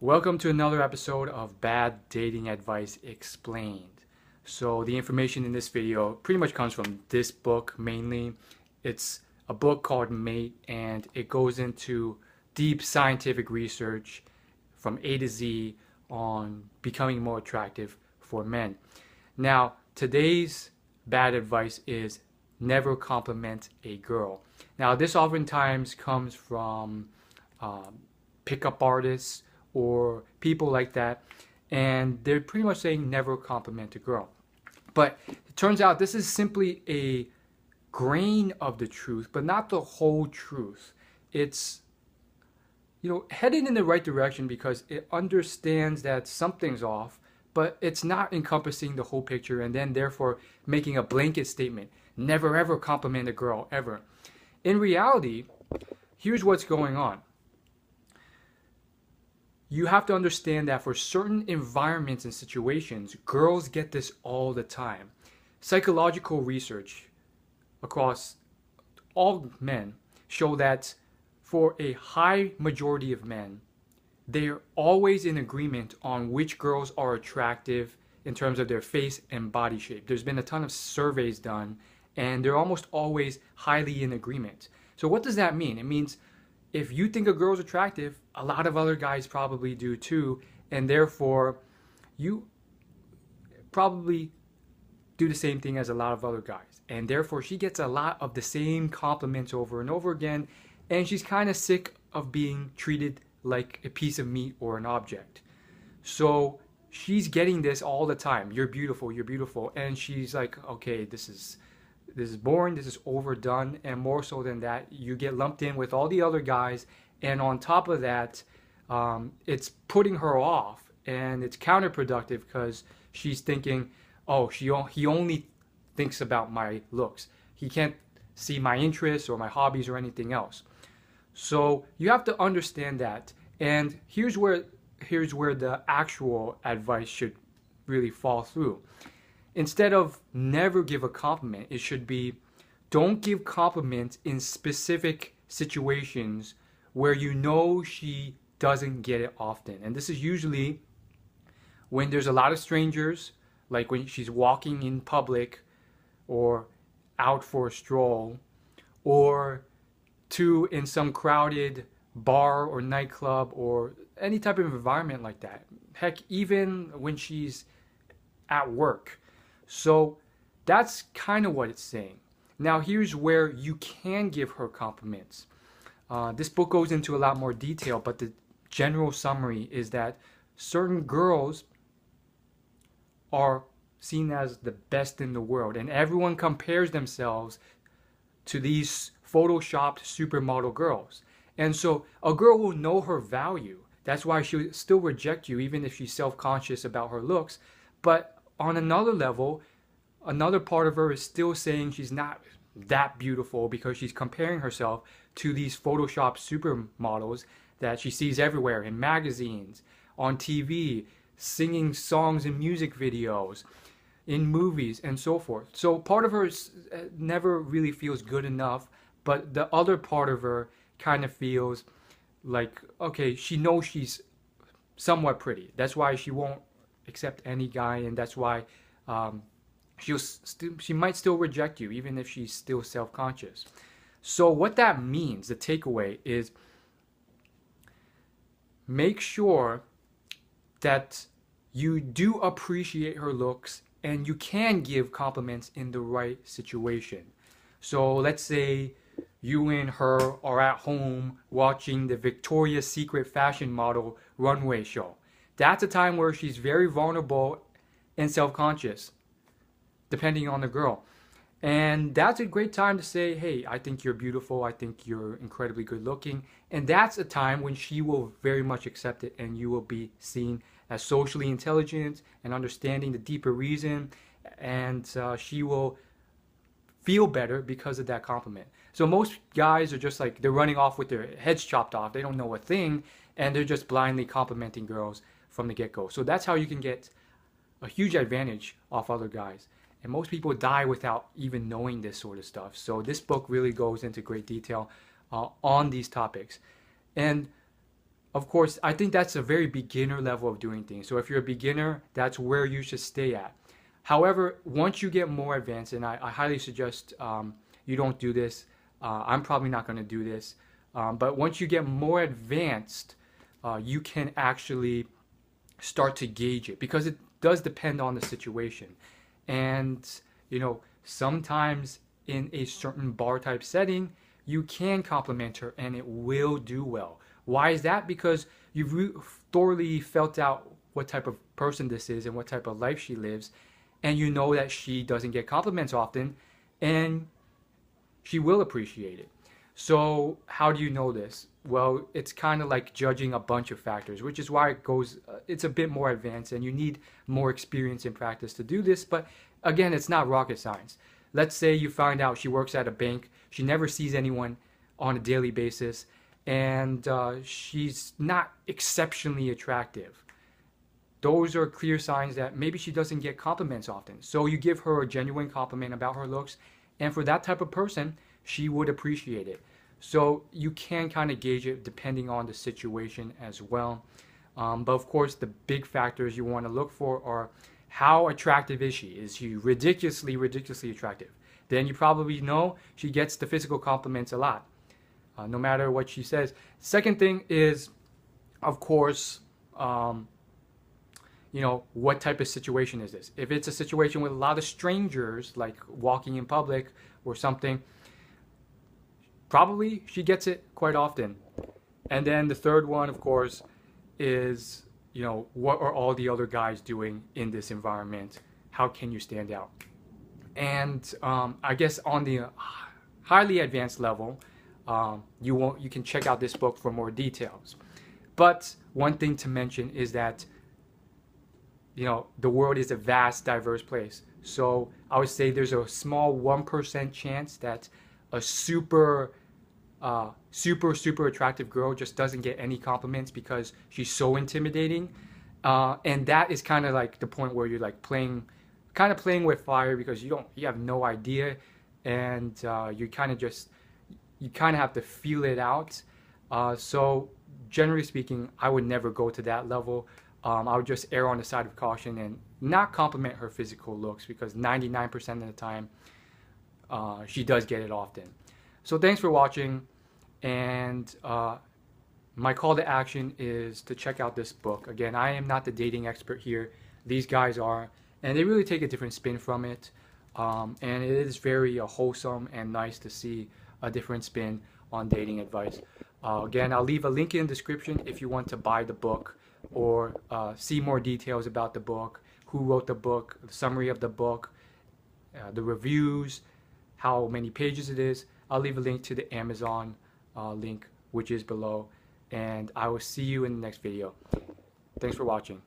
Welcome to another episode of Bad Dating Advice Explained. So the information in this video pretty much comes from this book mainly. It's a book called Mate, and it goes into deep scientific research from A to Z on becoming more attractive for men. Now, today's bad advice is never compliment a girl. Now, this oftentimes comes from pickup artists or people like that, and they're pretty much saying never compliment a girl. But it turns out this is simply a grain of the truth, but not the whole truth. It's headed in the right direction because it understands that something's off, but it's not encompassing the whole picture, and then therefore making a blanket statement, never ever compliment a girl ever. In reality, here's what's going on. You have to understand that for certain environments and situations, girls get this all the time. Psychological research across all men show that for a high majority of men, they're always in agreement on which girls are attractive in terms of their face and body shape. There's been a ton of surveys done, and they're almost always highly in agreement. So what does that mean? It means if you think a girl's attractive, a lot of other guys probably do too, and therefore you probably do the same thing as a lot of other guys. And therefore she gets a lot of the same compliments over and over again, and she's kind of sick of being treated like a piece of meat or an object. So she's getting this all the time. You're beautiful, you're beautiful. And she's like, okay, this is boring, this is overdone, and more so than that, you get lumped in with all the other guys, and on top of that, it's putting her off, and it's counterproductive because she's thinking, oh, he only thinks about my looks. He can't see my interests or my hobbies or anything else. So you have to understand that, and here's where the actual advice should really fall through. Instead of never give a compliment, it should be don't give compliments in specific situations where you know she doesn't get it often. And this is usually when there's a lot of strangers, like when she's walking in public or out for a stroll, or in some crowded bar or nightclub or any type of environment like that. Heck, even when she's at work. So that's kind of what it's saying. Now here's where you can give her compliments. This book goes into a lot more detail, but the general summary is that certain girls are seen as the best in the world, and everyone compares themselves to these photoshopped supermodel girls. And so a girl will know her value. That's why she'll still reject you even if she's self-conscious about her looks. But on another level, another part of her is still saying she's not that beautiful because she's comparing herself to these Photoshop supermodels that she sees everywhere in magazines, on TV, singing songs in music videos, in movies, and so forth. So part of her never really feels good enough, but the other part of her kind of feels like, okay, she knows she's somewhat pretty. That's why she won't accept any guy, and that's why she might still reject you even if she's still self-conscious. So what that means, the takeaway is, make sure that you do appreciate her looks and you can give compliments in the right situation. So let's say you and her are at home watching the Victoria's Secret fashion model runway show. That's a time where she's very vulnerable and self-conscious, depending on the girl. And that's a great time to say, hey, I think you're beautiful, I think you're incredibly good looking. And that's a time when she will very much accept it, and you will be seen as socially intelligent and understanding the deeper reason, and she will feel better because of that compliment. So most guys are just like, they're running off with their heads chopped off, they don't know a thing, and they're just blindly complimenting girls from the get-go. So that's how you can get a huge advantage off other guys. And most people die without even knowing this sort of stuff. So this book really goes into great detail on these topics. And of course, I think that's a very beginner level of doing things. So if you're a beginner, that's where you should stay at. However, once you get more advanced, and I highly suggest you don't do this. I'm probably not going to do this. But once you get more advanced, you can actually start to gauge it, because it does depend on the situation. And, you know, sometimes in a certain bar type setting, you can compliment her and it will do well. Why is that? Because you've thoroughly felt out what type of person this is and what type of life she lives, and you know that she doesn't get compliments often, and she will appreciate it. So how do you know this? Well, it's kind of like judging a bunch of factors, which is why it's a bit more advanced and you need more experience and practice to do this. But again, it's not rocket science. Let's say you find out she works at a bank, she never sees anyone on a daily basis, and she's not exceptionally attractive. Those are clear signs that maybe she doesn't get compliments often. So you give her a genuine compliment about her looks, and for that type of person, she would appreciate it. So you can kind of gauge it depending on the situation as well. But of course, the big factors you want to look for are, how attractive is she? Is she ridiculously, ridiculously attractive? Then you probably know she gets the physical compliments a lot, no matter what she says. Second thing is, of course, you know, what type of situation is this? If it's a situation with a lot of strangers, like walking in public or something, probably she gets it quite often. And then the third one, of course, is, you know, what are all the other guys doing in this environment? How can you stand out? And I guess on the highly advanced level, you can check out this book for more details. But one thing to mention is that, you know, the world is a vast, diverse place. So I would say there's a small 1% chance that a super attractive girl just doesn't get any compliments because she's so intimidating. And that is kind of like the point where you're like playing with fire, because you have no idea, and you kind of have to feel it out. So generally speaking, I would never go to that level. I would just err on the side of caution and not compliment her physical looks, because 99% of the time she does get it often. So thanks for watching, and my call to action is to check out this book. Again, I am not the dating expert here. These guys are, and they really take a different spin from it. And it is very wholesome and nice to see a different spin on dating advice. Again, I'll leave a link in the description if you want to buy the book or see more details about the book, who wrote the book, the summary of the book, the reviews, how many pages it is. I'll leave a link to the Amazon link, which is below, and I will see you in the next video. Thanks for watching.